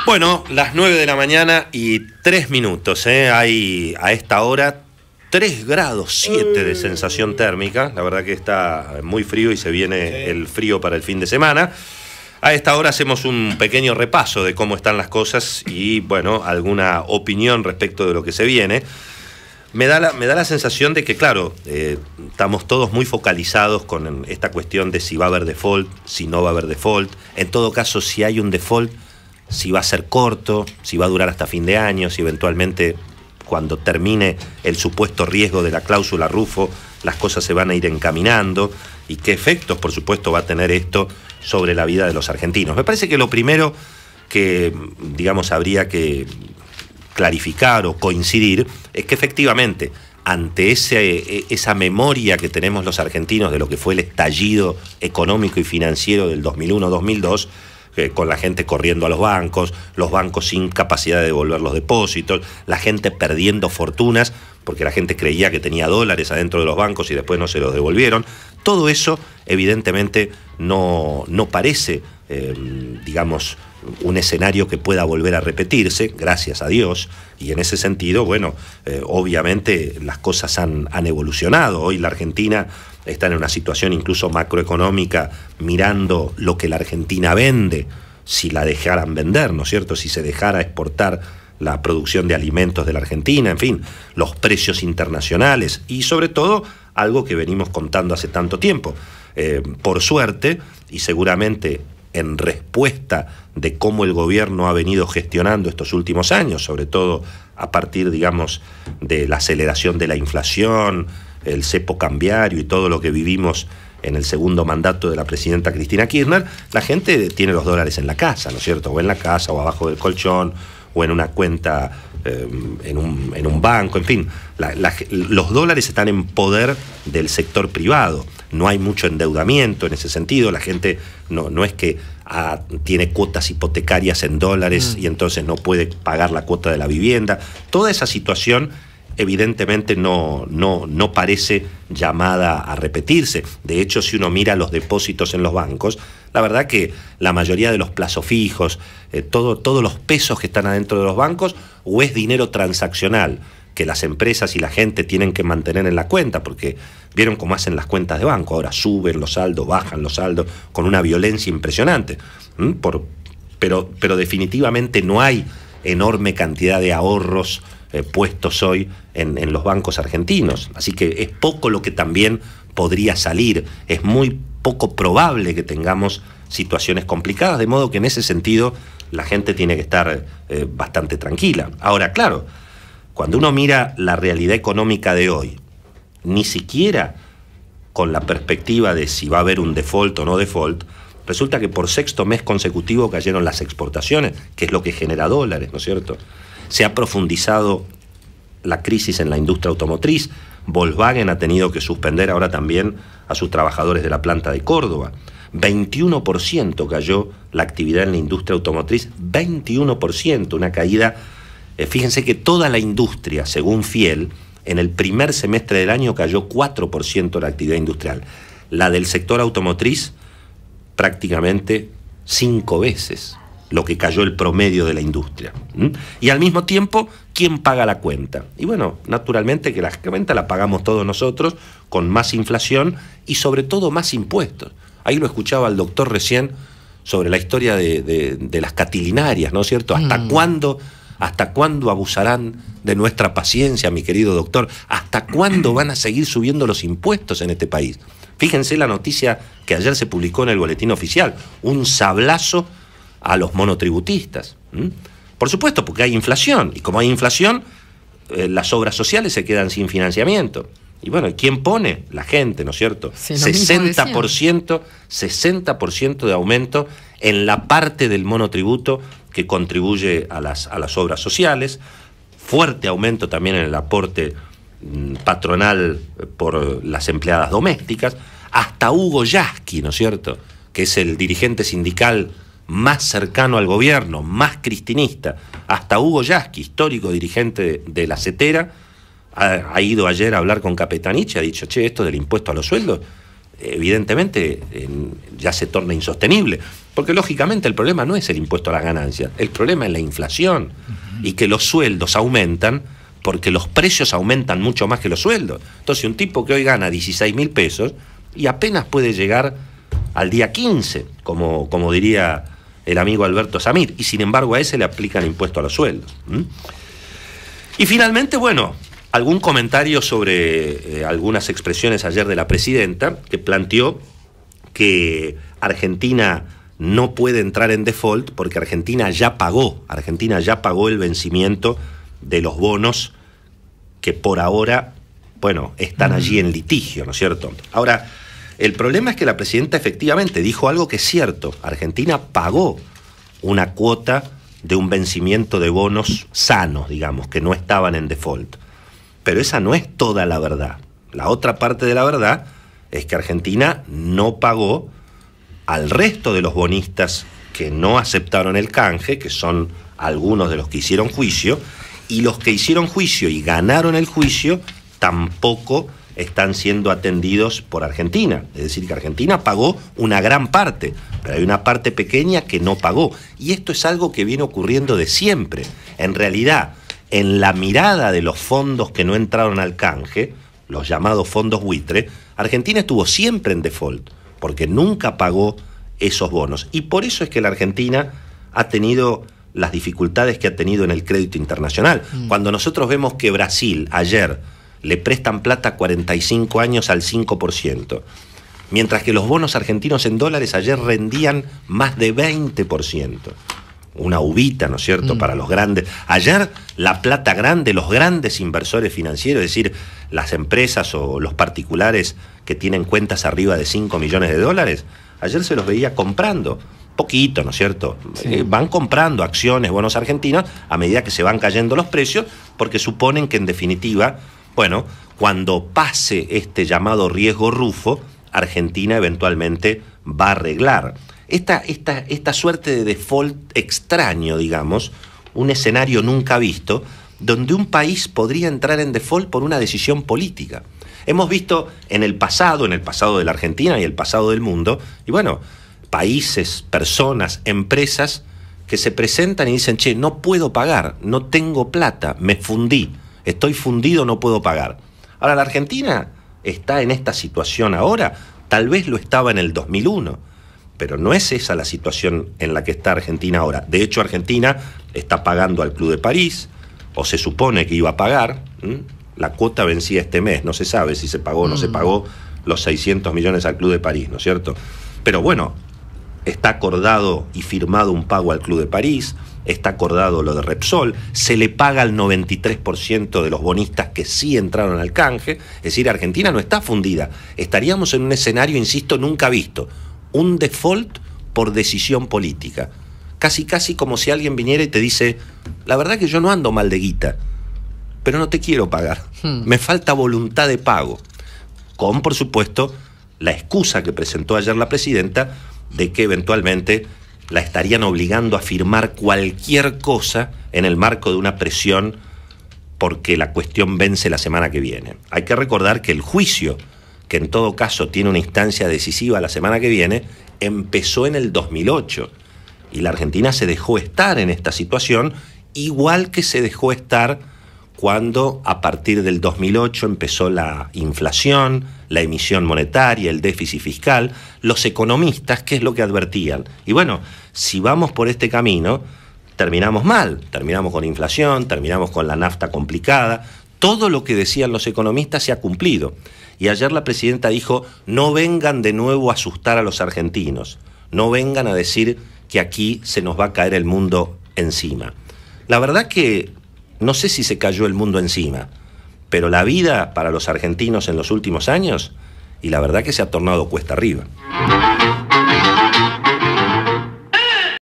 Bueno, las 9 de la mañana y 3 minutos, hay a esta hora 3 grados 7 de sensación térmica. La verdad que está muy frío y se viene el frío para el fin de semana. A esta hora hacemos un pequeño repaso de cómo están las cosas y, bueno, alguna opinión respecto de lo que se viene. Me da la sensación de que, claro, estamos todos muy focalizados con esta cuestión de si va a haber default, si no va a haber default. En todo caso, si hay un default, si va a ser corto, si va a durar hasta fin de año, si eventualmente cuando termine el supuesto riesgo de la cláusula Rufo, las cosas se van a ir encaminando y qué efectos, por supuesto, va a tener esto sobre la vida de los argentinos. Me parece que lo primero que, digamos, habría que clarificar o coincidir es que efectivamente ante esa memoria que tenemos los argentinos de lo que fue el estallido económico y financiero del 2001-2002, con la gente corriendo a los bancos sin capacidad de devolver los depósitos, la gente perdiendo fortunas porque la gente creía que tenía dólares adentro de los bancos y después no se los devolvieron. Todo eso evidentemente no parece, digamos, un escenario que pueda volver a repetirse, gracias a Dios, y en ese sentido, bueno, obviamente las cosas han evolucionado. Hoy la Argentina está en una situación incluso macroeconómica, mirando lo que la Argentina vende, si la dejaran vender, ¿no es cierto?, si se dejara exportar la producción de alimentos de la Argentina, en fin, los precios internacionales y sobre todo algo que venimos contando hace tanto tiempo. Por suerte, y seguramente en respuesta de cómo el gobierno ha venido gestionando estos últimos años, sobre todo a partir, digamos, de la aceleración de la inflación, el cepo cambiario y todo lo que vivimos en el segundo mandato de la presidenta Cristina Kirchner, la gente tiene los dólares en la casa, ¿no es cierto? O en la casa, o abajo del colchón, o en una cuenta, en un banco, en fin. Los dólares están en poder del sector privado. No hay mucho endeudamiento en ese sentido. La gente no es que tiene cuotas hipotecarias en dólares y entonces no puede pagar la cuota de la vivienda. Toda esa situación evidentemente no parece llamada a repetirse. De hecho, si uno mira los depósitos en los bancos, la verdad que la mayoría de los plazos fijos, todos los pesos que están adentro de los bancos, o es dinero transaccional que las empresas y la gente tienen que mantener en la cuenta, porque vieron cómo hacen las cuentas de banco, ahora suben los saldos, bajan los saldos, con una violencia impresionante. Pero definitivamente no hay enorme cantidad de ahorros puestos hoy en los bancos argentinos. Así que es poco lo que también podría salir. Es muy poco probable que tengamos situaciones complicadas, de modo que en ese sentido la gente tiene que estar bastante tranquila. Ahora, claro, cuando uno mira la realidad económica de hoy, ni siquiera con la perspectiva de si va a haber un default o no default, resulta que por sexto mes consecutivo cayeron las exportaciones, que es lo que genera dólares, ¿no es cierto? Se ha profundizado la crisis en la industria automotriz. Volkswagen ha tenido que suspender ahora también a sus trabajadores de la planta de Córdoba. 21% cayó la actividad en la industria automotriz, 21%, una caída. Fíjense que toda la industria, según Fiel, en el primer semestre del año cayó 4% la actividad industrial. La del sector automotriz, prácticamente 5 veces lo que cayó el promedio de la industria. Y al mismo tiempo, ¿quién paga la cuenta? Y bueno, naturalmente que la cuenta la pagamos todos nosotros, con más inflación y sobre todo más impuestos. Ahí lo escuchaba el doctor recién sobre la historia de las catilinarias, ¿no es cierto? ¿Hasta cuándo abusarán de nuestra paciencia, mi querido doctor? ¿Hasta cuándo van a seguir subiendo los impuestos en este país? Fíjense la noticia que ayer se publicó en el Boletín Oficial, un sablazo a los monotributistas. Por supuesto, porque hay inflación, y como hay inflación, las obras sociales se quedan sin financiamiento. Y bueno, ¿quién pone? La gente, ¿no es cierto? Sí, 60% de aumento en la parte del monotributo que contribuye a las obras sociales, fuerte aumento también en el aporte patronal por las empleadas domésticas, hasta Hugo Yasky, ¿no es cierto?, que es el dirigente sindical más cercano al gobierno, más cristinista, hasta Hugo Yasky, histórico dirigente de la CETERA, ha ido ayer a hablar con Capetanich y ha dicho, che, esto del impuesto a los sueldos evidentemente ya se torna insostenible. Porque lógicamente el problema no es el impuesto a las ganancias, el problema es la inflación y que los sueldos aumentan porque los precios aumentan mucho más que los sueldos. Entonces un tipo que hoy gana 16.000 pesos y apenas puede llegar al día 15, como diría el amigo Alberto Samir, y sin embargo a ese le aplican impuesto a los sueldos. Y finalmente, bueno, algún comentario sobre algunas expresiones ayer de la presidenta, que planteó que Argentina no puede entrar en default porque Argentina ya pagó el vencimiento de los bonos que por ahora, bueno, están allí en litigio, ¿no es cierto? Ahora, el problema es que la presidenta efectivamente dijo algo que es cierto. Argentina pagó una cuota de un vencimiento de bonos sanos, digamos, que no estaban en default. Pero esa no es toda la verdad. La otra parte de la verdad es que Argentina no pagó al resto de los bonistas que no aceptaron el canje, que son algunos de los que hicieron juicio, y los que hicieron juicio y ganaron el juicio tampoco están siendo atendidos por Argentina. Es decir, que Argentina pagó una gran parte, pero hay una parte pequeña que no pagó. Y esto es algo que viene ocurriendo de siempre. En realidad, en la mirada de los fondos que no entraron al canje, los llamados fondos buitre, Argentina estuvo siempre en default, porque nunca pagó esos bonos. Y por eso es que la Argentina ha tenido las dificultades que ha tenido en el crédito internacional. Cuando nosotros vemos que Brasil ayer le prestan plata a 45 años al 5%, mientras que los bonos argentinos en dólares ayer rendían más de 20%. Una uvita, ¿no es cierto?, para los grandes. Ayer la plata grande, los grandes inversores financieros, es decir, las empresas o los particulares que tienen cuentas arriba de 5 millones de dólares, ayer se los veía comprando. Poquito, ¿no es cierto? Sí. Van comprando acciones, bonos argentinos, a medida que se van cayendo los precios, porque suponen que en definitiva, bueno, cuando pase este llamado riesgo Rufo, Argentina eventualmente va a arreglar. Esta suerte de default extraño, digamos, un escenario nunca visto, donde un país podría entrar en default por una decisión política. Hemos visto en el pasado de la Argentina y el pasado del mundo, y bueno, países, personas, empresas que se presentan y dicen, che, no puedo pagar, no tengo plata, me fundí, estoy fundido, no puedo pagar. Ahora, la Argentina está en esta situación ahora, tal vez lo estaba en el 2001, pero no es esa la situación en la que está Argentina ahora. De hecho, Argentina está pagando al Club de París, o se supone que iba a pagar, la cuota vencía este mes, no se sabe si se pagó o no se pagó los 600 millones al Club de París, ¿no es cierto? Pero bueno, está acordado y firmado un pago al Club de París, está acordado lo de Repsol, se le paga al 93% de los bonistas que sí entraron al canje, es decir, Argentina no está fundida, estaríamos en un escenario, insisto, nunca visto, un default por decisión política, casi como si alguien viniera y te dice, la verdad que yo no ando mal de guita, pero no te quiero pagar, me falta voluntad de pago, con por supuesto la excusa que presentó ayer la presidenta de que eventualmente la estarían obligando a firmar cualquier cosa en el marco de una presión porque la cuestión vence la semana que viene. Hay que recordar que el juicio, que en todo caso tiene una instancia decisiva la semana que viene, empezó en el 2008 y la Argentina se dejó estar en esta situación, igual que se dejó estar cuando a partir del 2008 empezó la inflación, la emisión monetaria, el déficit fiscal. Los economistas, ¿qué es lo que advertían? Y bueno, si vamos por este camino, terminamos mal, terminamos con inflación, terminamos con la nafta complicada. Todo lo que decían los economistas se ha cumplido. Y ayer la presidenta dijo, no vengan de nuevo a asustar a los argentinos, no vengan a decir que aquí se nos va a caer el mundo encima. La verdad que no sé si se cayó el mundo encima, pero la vida para los argentinos en los últimos años, y la verdad que se ha tornado cuesta arriba.